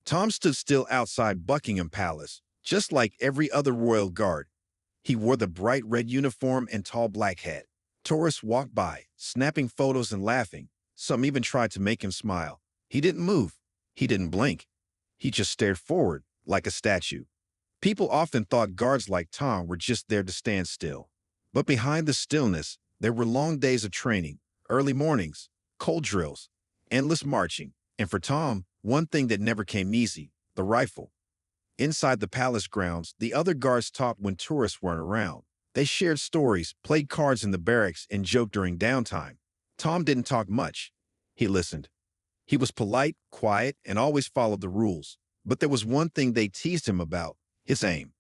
Tom stood still outside Buckingham Palace, just like every other royal guard. He wore the bright red uniform and tall black hat. Tourists walked by, snapping photos and laughing. Some even tried to make him smile. He didn't move. He didn't blink. He just stared forward, like a statue. People often thought guards like Tom were just there to stand still. But behind the stillness, there were long days of training, early mornings, cold drills, endless marching. And for Tom, one thing that never came easy, the rifle. Inside the palace grounds, the other guards talked when tourists weren't around. They shared stories, played cards in the barracks, and joked during downtime. Tom didn't talk much. He listened. He was polite, quiet, and always followed the rules. But there was one thing they teased him about, his aim.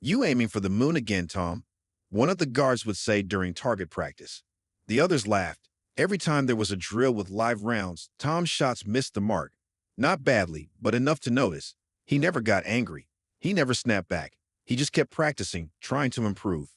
"You aiming for the moon again, Tom?" one of the guards would say during target practice. The others laughed. Every time there was a drill with live rounds, Tom's shots missed the mark. Not badly, but enough to notice. He never got angry. He never snapped back. He just kept practicing, trying to improve.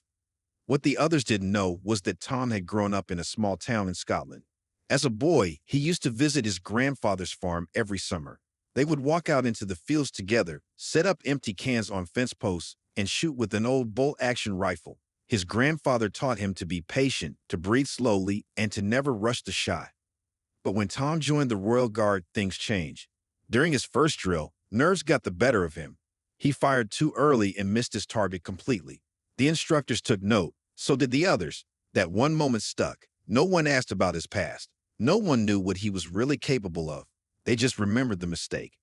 What the others didn't know was that Tom had grown up in a small town in Scotland. As a boy, he used to visit his grandfather's farm every summer. They would walk out into the fields together, set up empty cans on fence posts, and shoot with an old bolt-action rifle. His grandfather taught him to be patient, to breathe slowly, and to never rush the shot. But when Tom joined the Royal Guard, things changed. During his first drill, nerves got the better of him. He fired too early and missed his target completely. The instructors took note, so did the others. That one moment stuck. No one asked about his past. No one knew what he was really capable of. They just remembered the mistake.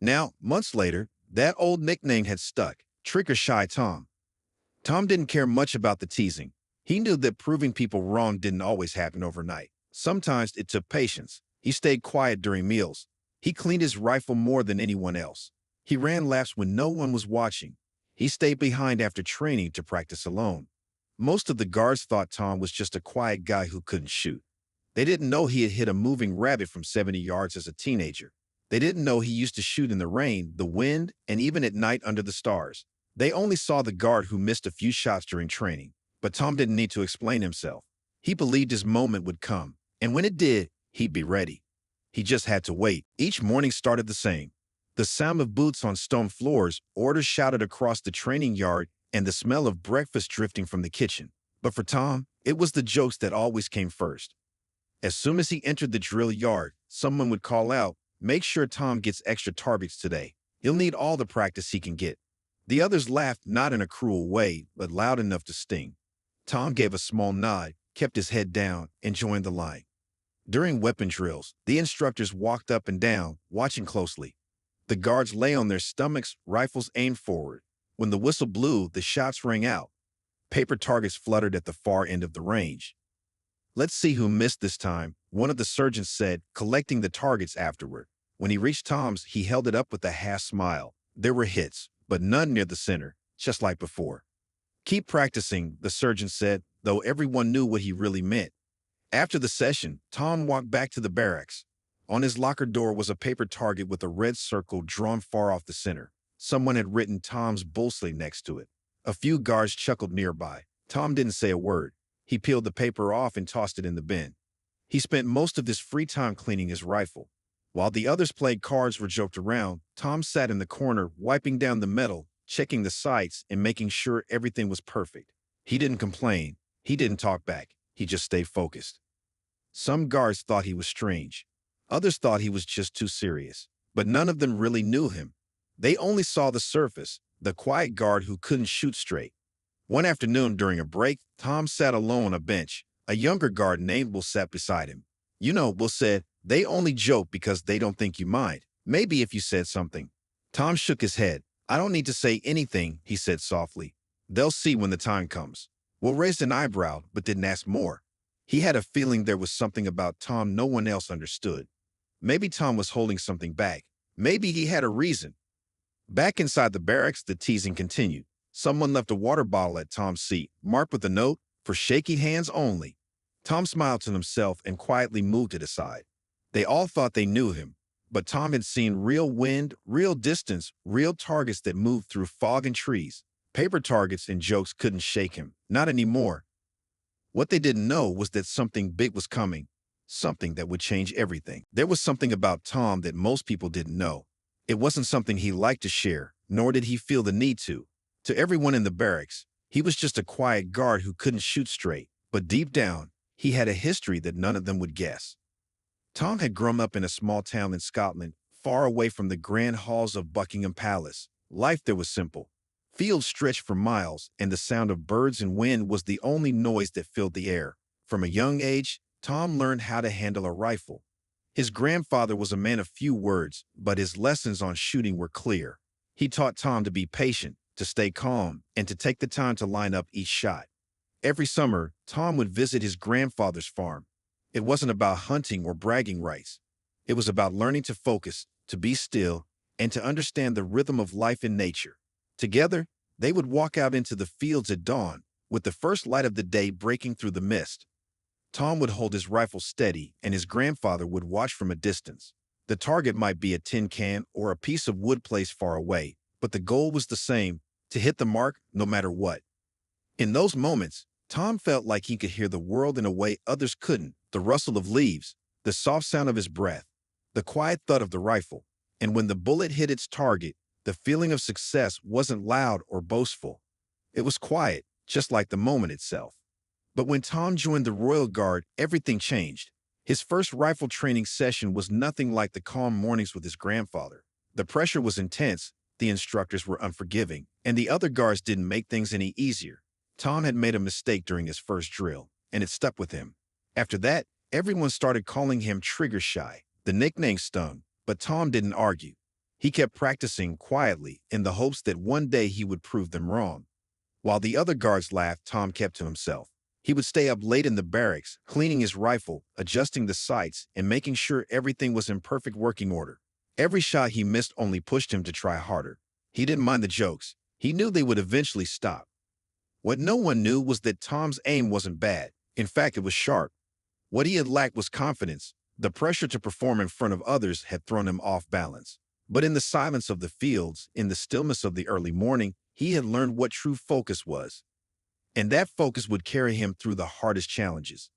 Now, months later, that old nickname had stuck, Trigger-Shy Tom. Tom didn't care much about the teasing. He knew that proving people wrong didn't always happen overnight. Sometimes it took patience. He stayed quiet during meals. He cleaned his rifle more than anyone else. He ran laps when no one was watching. He stayed behind after training to practice alone. Most of the guards thought Tom was just a quiet guy who couldn't shoot. They didn't know he had hit a moving rabbit from 70 yards as a teenager. They didn't know he used to shoot in the rain, the wind, and even at night under the stars. They only saw the guard who missed a few shots during training. But Tom didn't need to explain himself. He believed his moment would come, and when it did, he'd be ready. He just had to wait. Each morning started the same. The sound of boots on stone floors, orders shouted across the training yard, and the smell of breakfast drifting from the kitchen. But for Tom, it was the jokes that always came first. As soon as he entered the drill yard, someone would call out, "Make sure Tom gets extra targets today. He'll need all the practice he can get." The others laughed, not in a cruel way, but loud enough to sting. Tom gave a small nod, kept his head down, and joined the line. During weapon drills, the instructors walked up and down, watching closely. The guards lay on their stomachs, rifles aimed forward. When the whistle blew, the shots rang out. Paper targets fluttered at the far end of the range. "Let's see who missed this time," one of the surgeons said, collecting the targets afterward. When he reached Tom's, he held it up with a half smile. There were hits, but none near the center, just like before. "Keep practicing," the surgeon said, though everyone knew what he really meant. After the session, Tom walked back to the barracks. On his locker door was a paper target with a red circle drawn far off the center. Someone had written Tom's bullseye next to it. A few guards chuckled nearby. Tom didn't say a word. He peeled the paper off and tossed it in the bin. He spent most of his free time cleaning his rifle. While the others played cards or joked around, Tom sat in the corner, wiping down the metal, checking the sights, and making sure everything was perfect. He didn't complain. He didn't talk back. He just stayed focused. Some guards thought he was strange. Others thought he was just too serious. But none of them really knew him. They only saw the surface, the quiet guard who couldn't shoot straight. One afternoon during a break, Tom sat alone on a bench. A younger guard named Will sat beside him. "You know," Will said, "they only joke because they don't think you mind. Maybe if you said something." Tom shook his head. "I don't need to say anything," he said softly. "They'll see when the time comes." Will raised an eyebrow, but didn't ask more. He had a feeling there was something about Tom no one else understood. Maybe Tom was holding something back. Maybe he had a reason. Back inside the barracks, the teasing continued. Someone left a water bottle at Tom's seat, marked with a note, "For shaky hands only." Tom smiled to himself and quietly moved it aside. They all thought they knew him, but Tom had seen real wind, real distance, real targets that moved through fog and trees. Paper targets and jokes couldn't shake him, not anymore. What they didn't know was that something big was coming, something that would change everything. There was something about Tom that most people didn't know. It wasn't something he liked to share, nor did he feel the need to. To everyone in the barracks, he was just a quiet guard who couldn't shoot straight, but deep down, he had a history that none of them would guess. Tom had grown up in a small town in Scotland, far away from the grand halls of Buckingham Palace. Life there was simple. Fields stretched for miles, and the sound of birds and wind was the only noise that filled the air. From a young age, Tom learned how to handle a rifle. His grandfather was a man of few words, but his lessons on shooting were clear. He taught Tom to be patient, to stay calm, and to take the time to line up each shot. Every summer, Tom would visit his grandfather's farm. It wasn't about hunting or bragging rights. It was about learning to focus, to be still, and to understand the rhythm of life in nature. Together, they would walk out into the fields at dawn, with the first light of the day breaking through the mist. Tom would hold his rifle steady, and his grandfather would watch from a distance. The target might be a tin can or a piece of wood placed far away, but the goal was the same, to hit the mark no matter what. In those moments, Tom felt like he could hear the world in a way others couldn't, the rustle of leaves, the soft sound of his breath, the quiet thud of the rifle. And when the bullet hit its target, the feeling of success wasn't loud or boastful. It was quiet, just like the moment itself. But when Tom joined the Royal Guard, everything changed. His first rifle training session was nothing like the calm mornings with his grandfather. The pressure was intense, the instructors were unforgiving, and the other guards didn't make things any easier. Tom had made a mistake during his first drill, and it stuck with him. After that, everyone started calling him trigger shy. The nickname stung, but Tom didn't argue. He kept practicing quietly in the hopes that one day he would prove them wrong. While the other guards laughed, Tom kept to himself. He would stay up late in the barracks, cleaning his rifle, adjusting the sights, and making sure everything was in perfect working order. Every shot he missed only pushed him to try harder. He didn't mind the jokes. He knew they would eventually stop. What no one knew was that Tom's aim wasn't bad. In fact, it was sharp. What he had lacked was confidence. The pressure to perform in front of others had thrown him off balance. But in the silence of the fields, in the stillness of the early morning, he had learned what true focus was. And that focus would carry him through the hardest challenges.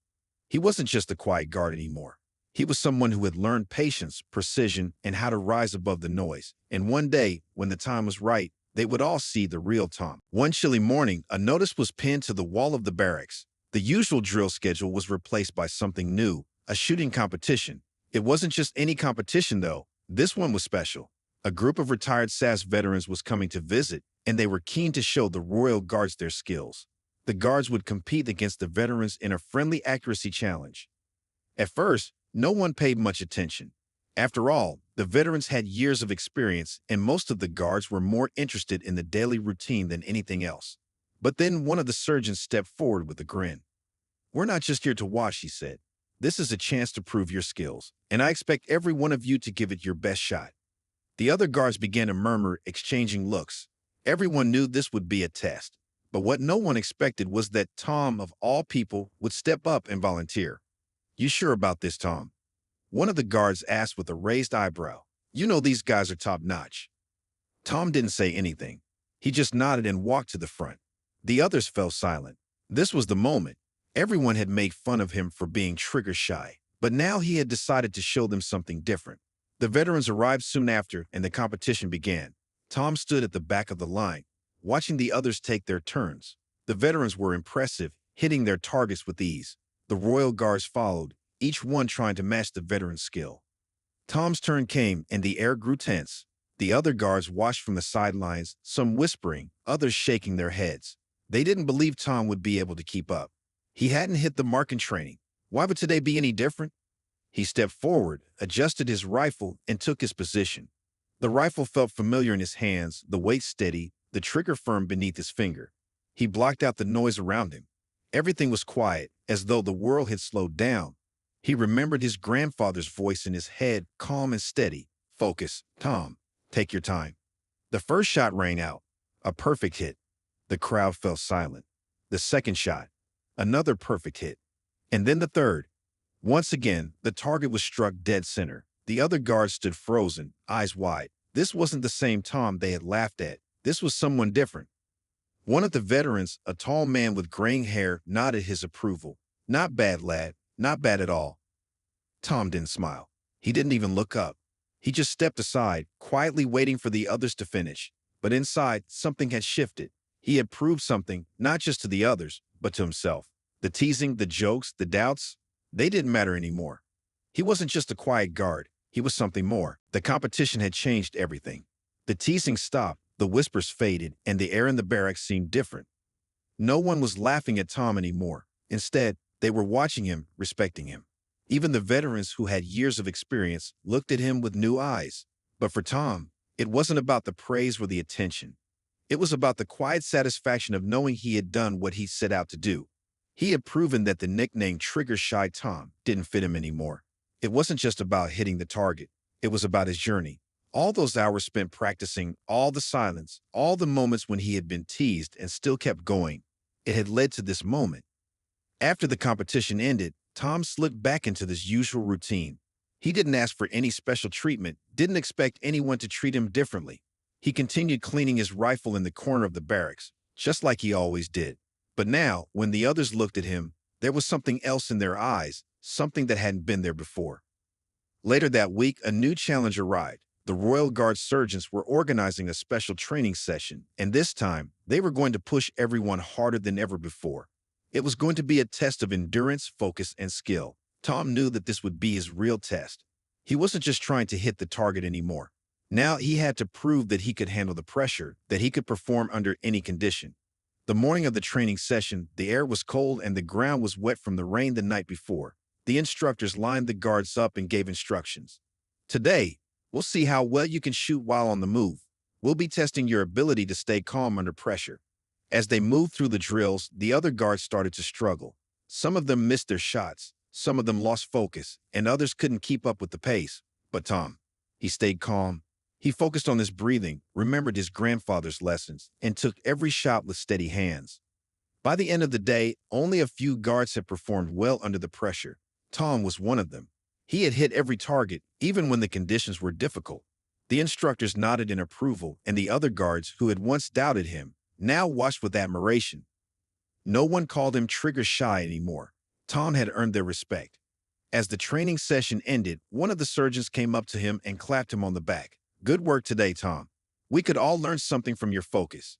He wasn't just a quiet guard anymore. He was someone who had learned patience, precision, and how to rise above the noise. And one day, when the time was right, they would all see the real Tom. One chilly morning, a notice was pinned to the wall of the barracks. The usual drill schedule was replaced by something new, a shooting competition. It wasn't just any competition, though. This one was special. A group of retired SAS veterans was coming to visit, and they were keen to show the Royal Guards their skills. The guards would compete against the veterans in a friendly accuracy challenge. At first, no one paid much attention. After all, the veterans had years of experience, and most of the guards were more interested in the daily routine than anything else. But then one of the surgeons stepped forward with a grin. "We're not just here to watch," he said. "This is a chance to prove your skills, and I expect every one of you to give it your best shot." The other guards began to murmur, exchanging looks. Everyone knew this would be a test. But what no one expected was that Tom, of all people, would step up and volunteer. "You sure about this, Tom?" one of the guards asked with a raised eyebrow. "You know these guys are top-notch." Tom didn't say anything. He just nodded and walked to the front. The others fell silent. This was the moment. Everyone had made fun of him for being trigger shy, but now he had decided to show them something different. The veterans arrived soon after, and the competition began. Tom stood at the back of the line, watching the others take their turns. The veterans were impressive, hitting their targets with ease. The Royal Guards followed, each one trying to match the veteran's skill. Tom's turn came, and the air grew tense. The other guards watched from the sidelines, some whispering, others shaking their heads. They didn't believe Tom would be able to keep up. He hadn't hit the mark in training. Why would today be any different? He stepped forward, adjusted his rifle, and took his position. The rifle felt familiar in his hands, the weight steady, the trigger firm beneath his finger. He blocked out the noise around him. Everything was quiet, as though the world had slowed down. He remembered his grandfather's voice in his head, calm and steady. "Focus, Tom. Take your time." The first shot rang out. A perfect hit. The crowd fell silent. The second shot. Another perfect hit. And then the third. Once again, the target was struck dead center. The other guards stood frozen, eyes wide. This wasn't the same Tom they had laughed at. This was someone different. One of the veterans, a tall man with graying hair, nodded his approval. "Not bad, lad. Not bad at all." Tom didn't smile. He didn't even look up. He just stepped aside, quietly waiting for the others to finish. But inside, something had shifted. He had proved something, not just to the others, but to himself. The teasing, the jokes, the doubts, they didn't matter anymore. He wasn't just a quiet guard. He was something more. The competition had changed everything. The teasing stopped, the whispers faded, and the air in the barracks seemed different. No one was laughing at Tom anymore. Instead, they were watching him, respecting him. Even the veterans who had years of experience looked at him with new eyes. But for Tom, it wasn't about the praise or the attention. It was about the quiet satisfaction of knowing he had done what he set out to do. He had proven that the nickname Trigger Shy Tom didn't fit him anymore. It wasn't just about hitting the target. It was about his journey. All those hours spent practicing, all the silence, all the moments when he had been teased and still kept going. It had led to this moment. After the competition ended, Tom slipped back into his usual routine. He didn't ask for any special treatment, didn't expect anyone to treat him differently. He continued cleaning his rifle in the corner of the barracks, just like he always did. But now, when the others looked at him, there was something else in their eyes, something that hadn't been there before. Later that week, a new challenge arrived. The Royal Guard surgeons were organizing a special training session, and this time, they were going to push everyone harder than ever before. It was going to be a test of endurance, focus, and skill. Tom knew that this would be his real test. He wasn't just trying to hit the target anymore. Now he had to prove that he could handle the pressure, that he could perform under any condition. The morning of the training session, the air was cold and the ground was wet from the rain the night before. The instructors lined the guards up and gave instructions. Today, we'll see how well you can shoot while on the move. We'll be testing your ability to stay calm under pressure. As they moved through the drills, the other guards started to struggle. Some of them missed their shots, some of them lost focus, and others couldn't keep up with the pace. But Tom, he stayed calm. He focused on his breathing, remembered his grandfather's lessons, and took every shot with steady hands. By the end of the day, only a few guards had performed well under the pressure. Tom was one of them. He had hit every target, even when the conditions were difficult. The instructors nodded in approval, and the other guards, who had once doubted him, now watched with admiration. No one called him Trigger Shy anymore. Tom had earned their respect. As the training session ended, one of the surgeons came up to him and clapped him on the back. "Good work today, Tom. We could all learn something from your focus."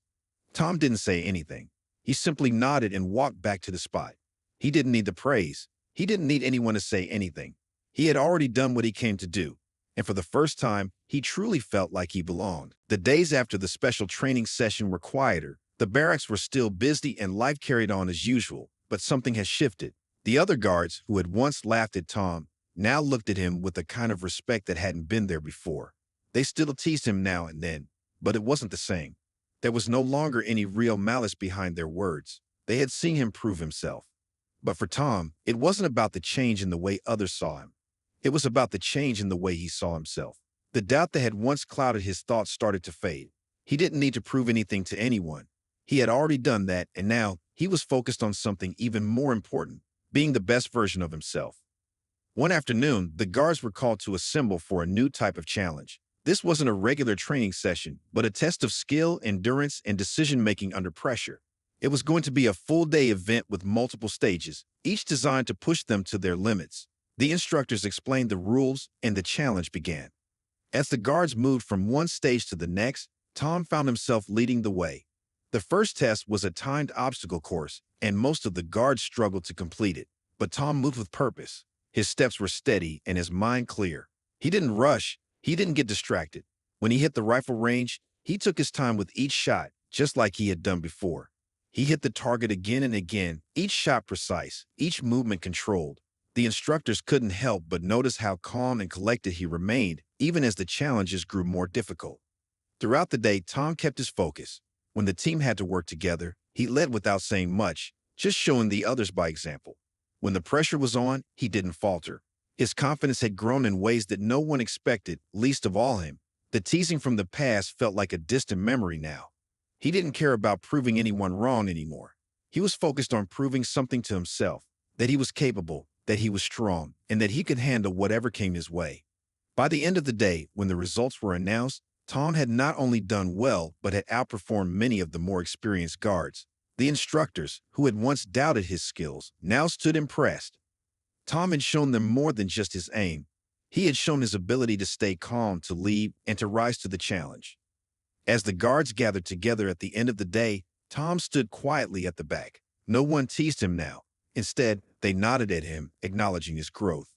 Tom didn't say anything. He simply nodded and walked back to the spot. He didn't need the praise. He didn't need anyone to say anything. He had already done what he came to do. And for the first time, he truly felt like he belonged. The days after the special training session were quieter. The barracks were still busy and life carried on as usual, but something had shifted. The other guards, who had once laughed at Tom, now looked at him with a kind of respect that hadn't been there before. They still teased him now and then, but it wasn't the same. There was no longer any real malice behind their words. They had seen him prove himself. But for Tom, it wasn't about the change in the way others saw him. It was about the change in the way he saw himself. The doubt that had once clouded his thoughts started to fade. He didn't need to prove anything to anyone. He had already done that, and now he was focused on something even more important, being the best version of himself. One afternoon, the guards were called to assemble for a new type of challenge. This wasn't a regular training session, but a test of skill, endurance, and decision-making under pressure. It was going to be a full-day event with multiple stages, each designed to push them to their limits. The instructors explained the rules, and the challenge began. As the guards moved from one stage to the next, Tom found himself leading the way. The first test was a timed obstacle course, and most of the guards struggled to complete it. But Tom moved with purpose. His steps were steady and his mind clear. He didn't rush. He didn't get distracted. When he hit the rifle range, he took his time with each shot, just like he had done before. He hit the target again and again, each shot precise, each movement controlled. The instructors couldn't help but notice how calm and collected he remained, even as the challenges grew more difficult. Throughout the day, Tom kept his focus. When the team had to work together, he led without saying much, just showing the others by example. When the pressure was on, he didn't falter. His confidence had grown in ways that no one expected, least of all him. The teasing from the past felt like a distant memory now. He didn't care about proving anyone wrong anymore. He was focused on proving something to himself, that he was capable, that he was strong, and that he could handle whatever came his way. By the end of the day, when the results were announced, Tom had not only done well, but had outperformed many of the more experienced guards. The instructors, who had once doubted his skills, now stood impressed. Tom had shown them more than just his aim. He had shown his ability to stay calm, to lead, and to rise to the challenge. As the guards gathered together at the end of the day, Tom stood quietly at the back. No one teased him now. Instead, they nodded at him, acknowledging his growth.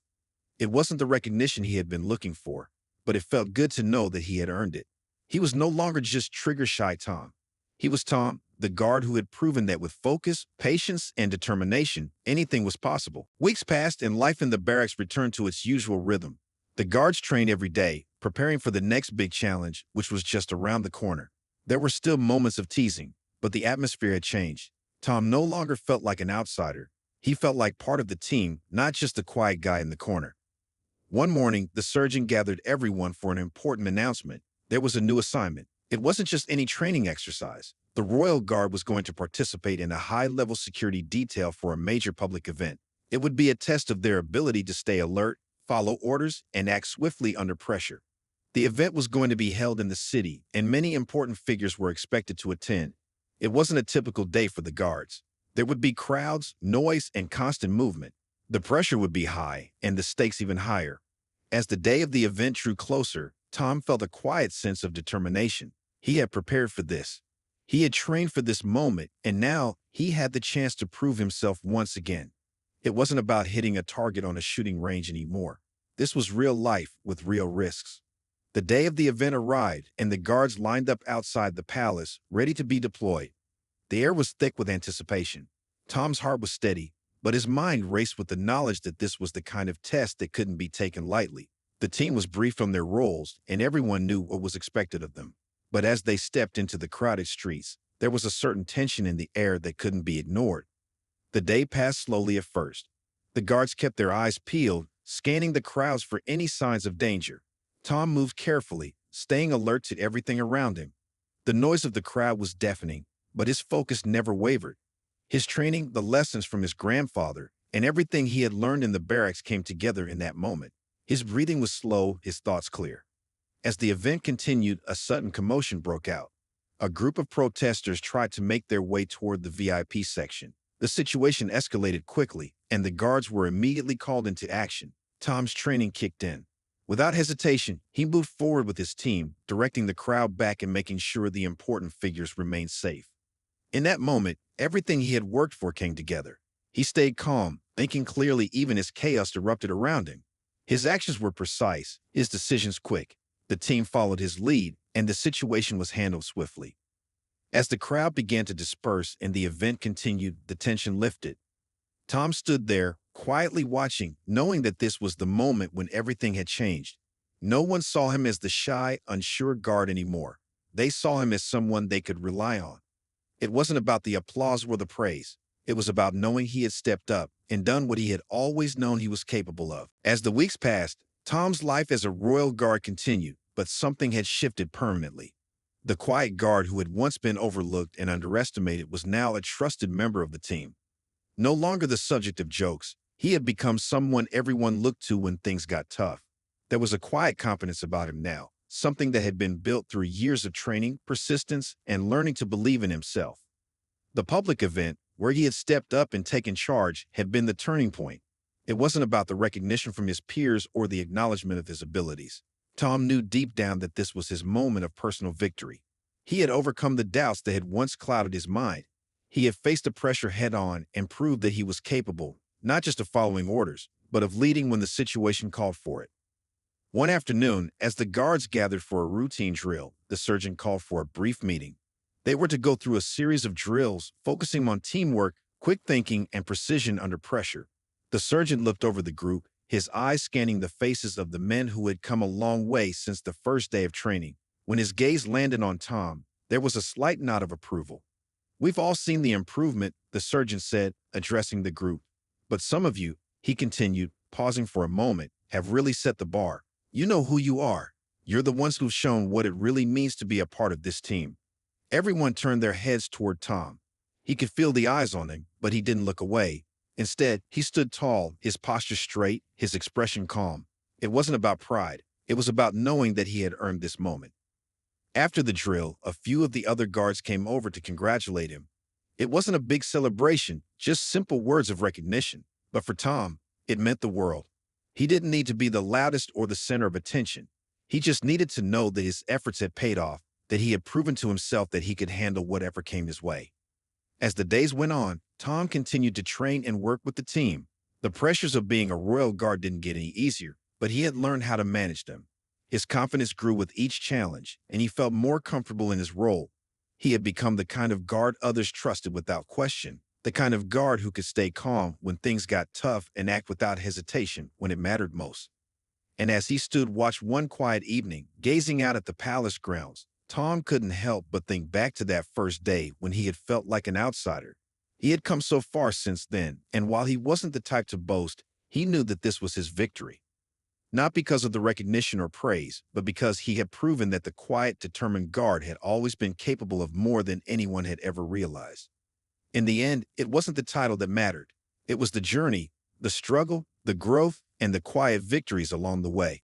It wasn't the recognition he had been looking for, but it felt good to know that he had earned it. He was no longer just trigger-shy Tom. He was Tom, the guard who had proven that with focus, patience, and determination, anything was possible. Weeks passed and life in the barracks returned to its usual rhythm. The guards trained every day, preparing for the next big challenge, which was just around the corner. There were still moments of teasing, but the atmosphere had changed. Tom no longer felt like an outsider. He felt like part of the team, not just the quiet guy in the corner. One morning, the surgeon gathered everyone for an important announcement. There was a new assignment. It wasn't just any training exercise. The Royal Guard was going to participate in a high-level security detail for a major public event. It would be a test of their ability to stay alert, follow orders, and act swiftly under pressure. The event was going to be held in the city, and many important figures were expected to attend. It wasn't a typical day for the guards. There would be crowds, noise, and constant movement. The pressure would be high, and the stakes even higher. As the day of the event drew closer, Tom felt a quiet sense of determination. He had prepared for this. He had trained for this moment, and now he had the chance to prove himself once again. It wasn't about hitting a target on a shooting range anymore. This was real life with real risks. The day of the event arrived, and the guards lined up outside the palace, ready to be deployed. The air was thick with anticipation. Tom's heart was steady, but his mind raced with the knowledge that this was the kind of test that couldn't be taken lightly. The team was briefed on their roles, and everyone knew what was expected of them. But as they stepped into the crowded streets, there was a certain tension in the air that couldn't be ignored. The day passed slowly at first. The guards kept their eyes peeled, scanning the crowds for any signs of danger. Tom moved carefully, staying alert to everything around him. The noise of the crowd was deafening, but his focus never wavered. His training, the lessons from his grandfather, and everything he had learned in the barracks came together in that moment. His breathing was slow, his thoughts clear. As the event continued, a sudden commotion broke out. A group of protesters tried to make their way toward the VIP section. The situation escalated quickly, and the guards were immediately called into action. Tom's training kicked in. Without hesitation, he moved forward with his team, directing the crowd back and making sure the important figures remained safe. In that moment, everything he had worked for came together. He stayed calm, thinking clearly even as chaos erupted around him. His actions were precise, his decisions quick. The team followed his lead, and the situation was handled swiftly. As the crowd began to disperse and the event continued, the tension lifted. Tom stood there, quietly watching, knowing that this was the moment when everything had changed. No one saw him as the shy, unsure guard anymore. They saw him as someone they could rely on. It wasn't about the applause or the praise. It was about knowing he had stepped up and done what he had always known he was capable of. As the weeks passed, Tom's life as a Royal Guard continued, but something had shifted permanently. The quiet guard who had once been overlooked and underestimated was now a trusted member of the team. No longer the subject of jokes, he had become someone everyone looked to when things got tough. There was a quiet confidence about him now, something that had been built through years of training, persistence, and learning to believe in himself. The public event, where he had stepped up and taken charge, had been the turning point. It wasn't about the recognition from his peers or the acknowledgement of his abilities. Tom knew deep down that this was his moment of personal victory. He had overcome the doubts that had once clouded his mind. He had faced the pressure head-on and proved that he was capable, not just of following orders, but of leading when the situation called for it. One afternoon, as the guards gathered for a routine drill, the surgeon called for a brief meeting. They were to go through a series of drills, focusing on teamwork, quick thinking, and precision under pressure. The surgeon looked over the group, his eyes scanning the faces of the men who had come a long way since the first day of training. When his gaze landed on Tom, there was a slight nod of approval. "We've all seen the improvement," the surgeon said, addressing the group. "But some of you," he continued, pausing for a moment, "have really set the bar. You know who you are. You're the ones who've shown what it really means to be a part of this team." Everyone turned their heads toward Tom. He could feel the eyes on him, but he didn't look away. Instead, he stood tall, his posture straight, his expression calm. It wasn't about pride. It was about knowing that he had earned this moment. After the drill, a few of the other guards came over to congratulate him. It wasn't a big celebration, just simple words of recognition. But for Tom, it meant the world. He didn't need to be the loudest or the center of attention. He just needed to know that his efforts had paid off, that he had proven to himself that he could handle whatever came his way. As the days went on, Tom continued to train and work with the team. The pressures of being a royal guard didn't get any easier, but he had learned how to manage them. His confidence grew with each challenge, and he felt more comfortable in his role. He had become the kind of guard others trusted without question, the kind of guard who could stay calm when things got tough and act without hesitation when it mattered most. And as he stood watch one quiet evening, gazing out at the palace grounds, Tom couldn't help but think back to that first day when he had felt like an outsider. He had come so far since then, and while he wasn't the type to boast, he knew that this was his victory. Not because of the recognition or praise, but because he had proven that the quiet, determined guard had always been capable of more than anyone had ever realized. In the end, it wasn't the title that mattered. It was the journey, the struggle, the growth, and the quiet victories along the way.